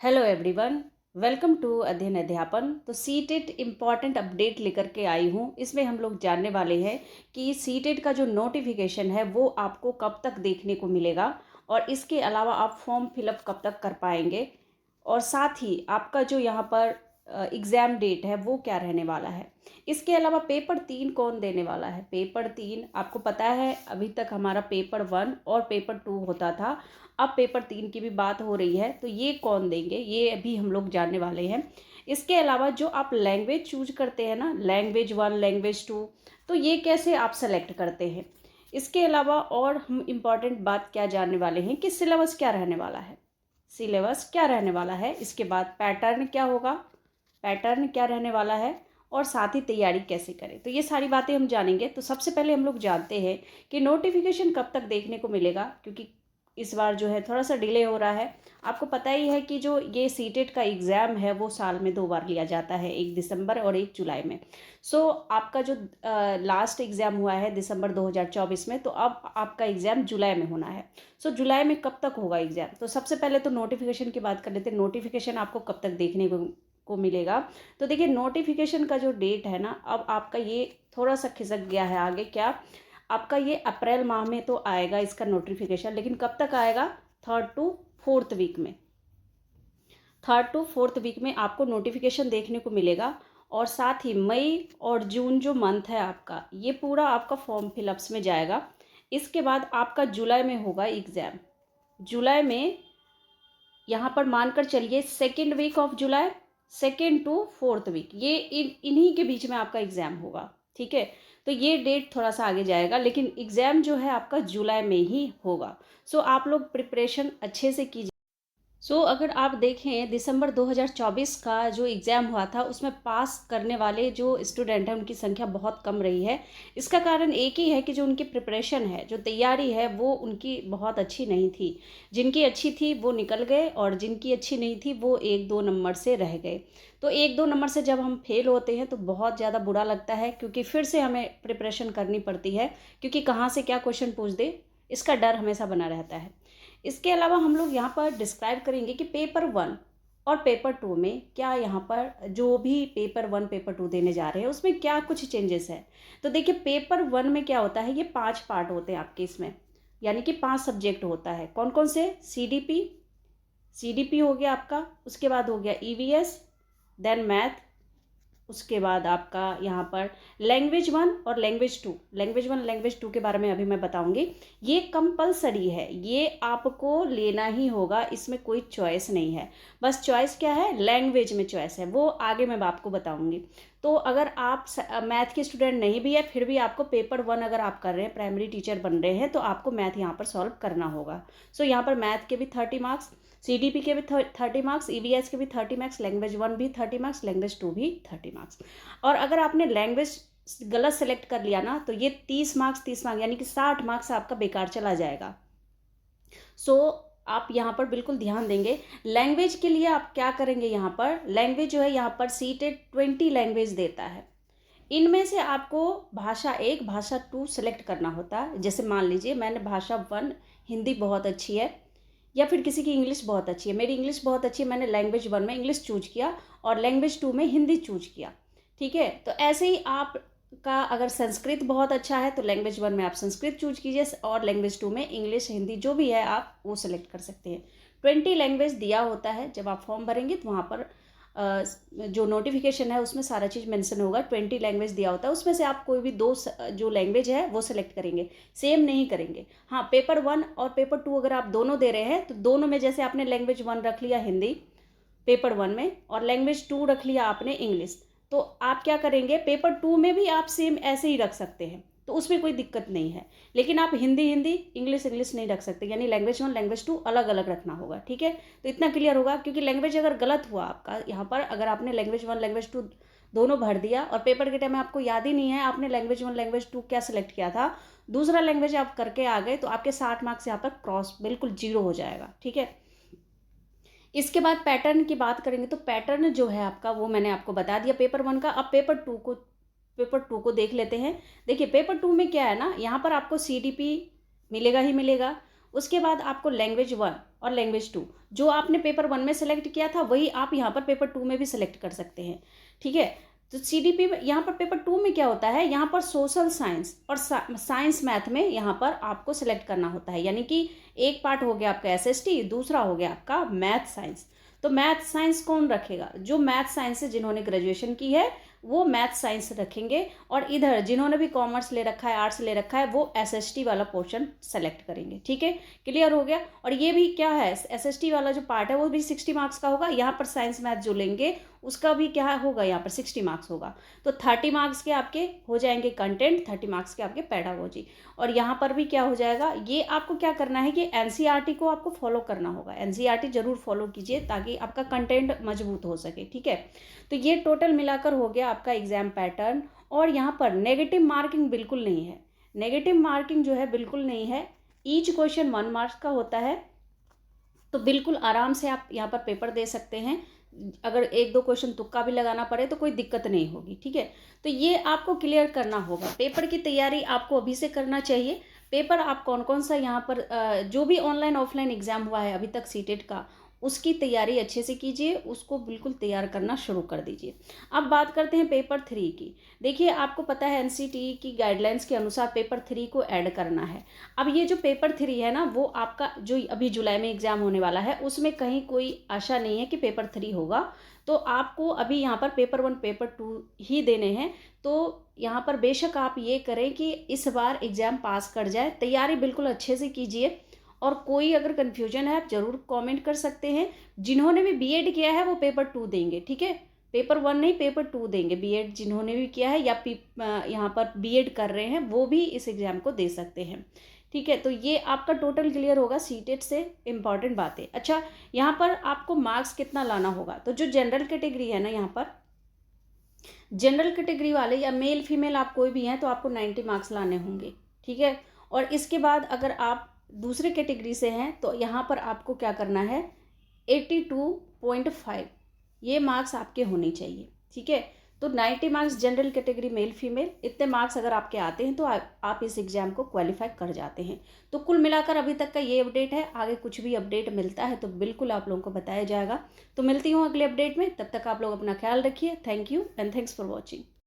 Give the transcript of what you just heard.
Hello everyone, welcome to अध्ययन अध्यापन। तो सीटेट इम्पॉर्टेंट अपडेट लेकर के आई हूँ। इसमें हम लोग जानने वाले हैं कि सीटेट का जो नोटिफिकेशन है वो आपको कब तक देखने को मिलेगा और इसके अलावा आप फॉर्म फिलअप कब तक कर पाएंगे और साथ ही आपका जो यहाँ पर एग्ज़ाम डेट है वो क्या रहने वाला है। इसके अलावा पेपर 3 कौन देने वाला है। पेपर 3 आपको पता है, अभी तक हमारा पेपर 1 और पेपर 2 होता था, अब पेपर 3 की भी बात हो रही है। तो ये कौन देंगे ये अभी हम लोग जानने वाले हैं। इसके अलावा जो आप लैंग्वेज चूज करते हैं ना, लैंग्वेज 1 लैंग्वेज 2, तो ये कैसे आप सेलेक्ट करते हैं। इसके अलावा और हम इम्पॉर्टेंट बात क्या जानने वाले हैं कि सिलेबस क्या रहने वाला है। सिलेबस क्या रहने वाला है, इसके बाद पैटर्न क्या होगा, पैटर्न क्या रहने वाला है और साथ ही तैयारी कैसे करें। तो ये सारी बातें हम जानेंगे। तो सबसे पहले हम लोग जानते हैं कि नोटिफिकेशन कब तक देखने को मिलेगा, क्योंकि इस बार जो है थोड़ा सा डिले हो रहा है। आपको पता ही है कि जो ये सीटेट का एग्ज़ाम है वो साल में 2 बार लिया जाता है, 1 दिसंबर और 1 जुलाई में। आपका जो लास्ट एग्ज़ाम हुआ है दिसंबर 2024 में, तो अब आपका एग्ज़ाम जुलाई में होना है। जुलाई में कब तक होगा एग्ज़ाम। तो सबसे पहले तो नोटिफिकेशन की बात कर लेते हैं। नोटिफिकेशन आपको कब तक देखने को मिलेगा। तो देखिए, नोटिफिकेशन का जो डेट है ना, अब आपका ये थोड़ा सा खिसक गया है आगे। क्या आपका ये अप्रैल माह में तो आएगा इसका नोटिफिकेशन, लेकिन कब तक आएगा, 3rd to 4th वीक में। 3rd to 4th वीक में आपको नोटिफिकेशन देखने को मिलेगा। और साथ ही मई और जून जो मंथ है आपका, ये पूरा आपका फॉर्म फिलअप्स में जाएगा। इसके बाद आपका जुलाई में होगा एग्ज़ाम। जुलाई में यहाँ पर मानकर चलिए 2nd week of July, 2nd to 4th week, ये इन्हीं के बीच में आपका एग्ज़ाम होगा। ठीक है, तो ये डेट थोड़ा सा आगे जाएगा, लेकिन एग्ज़ाम जो है आपका जुलाई में ही होगा। आप लोग प्रिपरेशन अच्छे से कीजिए। अगर आप देखें, दिसंबर 2024 का जो एग्ज़ाम हुआ था उसमें पास करने वाले जो स्टूडेंट हैं उनकी संख्या बहुत कम रही है। इसका कारण एक ही है कि जो उनकी प्रिपरेशन है, जो तैयारी है, वो उनकी बहुत अच्छी नहीं थी। जिनकी अच्छी थी वो निकल गए और जिनकी अच्छी नहीं थी वो 1-2 नंबर से रह गए। तो 1-2 नंबर से जब हम फेल होते हैं तो बहुत ज़्यादा बुरा लगता है, क्योंकि फिर से हमें प्रिपरेशन करनी पड़ती है, क्योंकि कहाँ से क्या क्वेश्चन पूछ दे इसका डर हमेशा बना रहता है। इसके अलावा हम लोग यहाँ पर डिस्क्राइब करेंगे कि पेपर 1 और पेपर 2 में क्या, यहाँ पर जो भी पेपर 1 पेपर 2 देने जा रहे हैं उसमें क्या कुछ चेंजेस है। तो देखिए, पेपर 1 में क्या होता है, ये 5 पार्ट होते हैं आपके इसमें, यानी कि 5 सब्जेक्ट होता है। कौन कौन से, सीडीपी हो गया आपका, उसके बाद हो गया ईवीएस, देन मैथ, उसके बाद आपका यहाँ पर लैंग्वेज 1 और लैंग्वेज 2। लैंग्वेज 1 लैंग्वेज 2 के बारे में अभी मैं बताऊंगी। ये कंपलसरी है, ये आपको लेना ही होगा, इसमें कोई चॉइस नहीं है। बस चॉइस क्या है, लैंग्वेज में चॉइस है, वो आगे मैं आपको बताऊंगी। तो अगर आप मैथ के स्टूडेंट नहीं भी है, फिर भी आपको पेपर 1 अगर आप कर रहे हैं, प्राइमरी टीचर बन रहे हैं, तो आपको मैथ यहाँ पर सॉल्व करना होगा। यहाँ पर मैथ के भी 30 मार्क्स, सीडीपी के भी 30 मार्क्स, ईवीएस के भी 30 मार्क्स, लैंग्वेज 1 भी 30 मार्क्स, लैंग्वेज 2 भी 30 मार्क्स। और अगर आपने लैंग्वेज गलत सेलेक्ट कर लिया ना, तो ये 30 मार्क्स 30 मार्क्स यानी कि 60 मार्क्स आपका बेकार चला जाएगा। आप यहाँ पर बिल्कुल ध्यान देंगे। लैंग्वेज के लिए आप क्या करेंगे, यहाँ पर लैंग्वेज जो है, यहाँ पर सीटेट 20 लैंग्वेज देता है। इनमें से आपको भाषा 1 भाषा 2 सेलेक्ट करना होता है। जैसे मान लीजिए मैंने भाषा 1 हिंदी बहुत अच्छी है, या फिर किसी की इंग्लिश बहुत अच्छी है। मेरी इंग्लिश बहुत अच्छी है, मैंने लैंग्वेज 1 में इंग्लिश चूज किया और लैंग्वेज 2 में हिंदी चूज किया। ठीक है, तो ऐसे ही आपका अगर संस्कृत बहुत अच्छा है तो लैंग्वेज 1 में आप संस्कृत चूज कीजिए और लैंग्वेज 2 में इंग्लिश हिंदी जो भी है आप वो सेलेक्ट कर सकते हैं। 20 लैंग्वेज दिया होता है। जब आप फॉर्म भरेंगे तो वहाँ पर जो नोटिफिकेशन है उसमें सारा चीज़ मेंशन होगा। 20 लैंग्वेज दिया होता है, उसमें से आप कोई भी 2 जो लैंग्वेज है वो सेलेक्ट करेंगे, सेम नहीं करेंगे। हाँ, पेपर 1 और पेपर 2 अगर आप दोनों दे रहे हैं तो दोनों में जैसे आपने लैंग्वेज 1 रख लिया हिंदी पेपर 1 में और लैंग्वेज 2 रख लिया आपने इंग्लिश, तो आप क्या करेंगे, पेपर 2 में भी आप सेम ऐसे ही रख सकते हैं, तो उसमें कोई दिक्कत नहीं है। लेकिन आप हिंदी हिंदी इंग्लिश इंग्लिश नहीं रख सकते, यानी लैंग्वेज 1 लैंग्वेज 2 अलग अलग रखना होगा। ठीक है, तो इतना क्लियर होगा। क्योंकि लैंग्वेज अगर गलत हुआ आपका यहाँ पर, अगर आपने लैंग्वेज 1 लैंग्वेज 2 दोनों भर दिया और पेपर के टाइम में आपको याद ही नहीं है आपने लैंग्वेज 1 लैंग्वेज 2 क्या सेलेक्ट किया था, दूसरा लैंग्वेज आप करके आ गए, तो आपके 60 मार्क्स यहाँ पर क्रॉस बिल्कुल 0 हो जाएगा। ठीक है, इसके बाद पैटर्न की बात करेंगे तो पैटर्न जो है आपका वो मैंने आपको बता दिया पेपर 1 का। अब पेपर 2 को देख लेते हैं। देखिए, पेपर 2 में क्या है ना, यहाँ पर आपको सीडीपी मिलेगा ही मिलेगा। उसके बाद आपको लैंग्वेज 1 और लैंग्वेज 2। जो आपने पेपर 1 में सेलेक्ट किया था वही आप यहाँ पर पेपर 2 में भी सेलेक्ट कर सकते हैं, ठीक है। तो CDP में यहाँ पर पेपर 2 में क्या होता है, यहाँ पर सोशल साइंस और साइंस मैथ में यहाँ पर आपको सेलेक्ट करना होता है, यानी कि एक पार्ट हो गया आपका SST, दूसरा हो गया आपका मैथ साइंस। तो मैथ साइंस कौन रखेगा, जो मैथ साइंस से जिन्होंने ग्रेजुएशन की है वो मैथ साइंस रखेंगे, और इधर जिन्होंने भी कॉमर्स ले रखा है, आर्ट्स ले रखा है, वो SST वाला पोर्शन सेलेक्ट करेंगे, ठीक है। क्लियर हो गया। और ये भी क्या है, SST वाला जो पार्ट है वो भी 60 मार्क्स का होगा। यहाँ पर साइंस मैथ जो लेंगे उसका भी क्या होगा, यहाँ पर 60 मार्क्स होगा। तो 30 मार्क्स के आपके हो जाएंगे कंटेंट, 30 मार्क्स के आपके पेडागोजी। और यहाँ पर भी क्या हो जाएगा, ये आपको क्या करना है कि NCERT को आपको फॉलो करना होगा। NCERT जरूर फॉलो कीजिए ताकि आपका कंटेंट मजबूत हो सके, ठीक है। तो ये टोटल मिलाकर हो गया आपका एग्जाम पैटर्न। और यहाँ पर नेगेटिव मार्किंग बिल्कुल नहीं है, नेगेटिव मार्किंग जो है बिल्कुल नहीं है। ईच क्वेश्चन 1 मार्क्स का होता है, तो बिल्कुल आराम से आप यहाँ पर पेपर दे सकते हैं। अगर 1-2 क्वेश्चन तुक्का भी लगाना पड़े तो कोई दिक्कत नहीं होगी, ठीक है। तो ये आपको क्लियर करना होगा। पेपर की तैयारी आपको अभी से करना चाहिए। पेपर आप कौन कौन सा यहाँ पर जो भी ऑनलाइन ऑफलाइन एग्जाम हुआ है अभी तक सीटेट का, उसकी तैयारी अच्छे से कीजिए, उसको बिल्कुल तैयार करना शुरू कर दीजिए। अब बात करते हैं पेपर 3 की। देखिए आपको पता है NCTE की गाइडलाइंस के अनुसार पेपर 3 को ऐड करना है। अब ये जो पेपर 3 है ना, वो आपका जो अभी जुलाई में एग्जाम होने वाला है उसमें कहीं कोई आशा नहीं है कि पेपर 3 होगा। तो आपको अभी यहाँ पर पेपर 1 पेपर 2 ही देने हैं। तो यहाँ पर बेशक आप ये करें कि इस बार एग्ज़ाम पास कर जाए, तैयारी बिल्कुल अच्छे से कीजिए। और कोई अगर कन्फ्यूजन है आप ज़रूर कमेंट कर सकते हैं। जिन्होंने भी BEd किया है वो पेपर 2 देंगे, ठीक है। पेपर 1 नहीं, पेपर 2 देंगे। BEd जिन्होंने भी किया है या यहाँ पर BEd कर रहे हैं वो भी इस एग्ज़ाम को दे सकते हैं, ठीक है। तो ये आपका टोटल क्लियर होगा सीटेट से इम्पॉर्टेंट बातें। अच्छा, यहाँ पर आपको मार्क्स कितना लाना होगा, तो जो जनरल कैटेगरी है ना, यहाँ पर जनरल कैटेगरी वाले या मेल फीमेल आप कोई भी हैं तो आपको 90 मार्क्स लाने होंगे, ठीक है। और इसके बाद अगर आप दूसरे कैटेगरी से हैं तो यहाँ पर आपको क्या करना है, 82.5 ये मार्क्स आपके होने चाहिए, ठीक है। तो 90 marks general category male female, इतने मार्क्स अगर आपके आते हैं तो आप इस एग्ज़ाम को क्वालिफाई कर जाते हैं। तो कुल मिलाकर अभी तक का ये अपडेट है। आगे कुछ भी अपडेट मिलता है तो बिल्कुल आप लोगों को बताया जाएगा। तो मिलती हूँ अगले अपडेट में, तब तक आप लोग अपना ख्याल रखिए। Thank you and thanks for watching.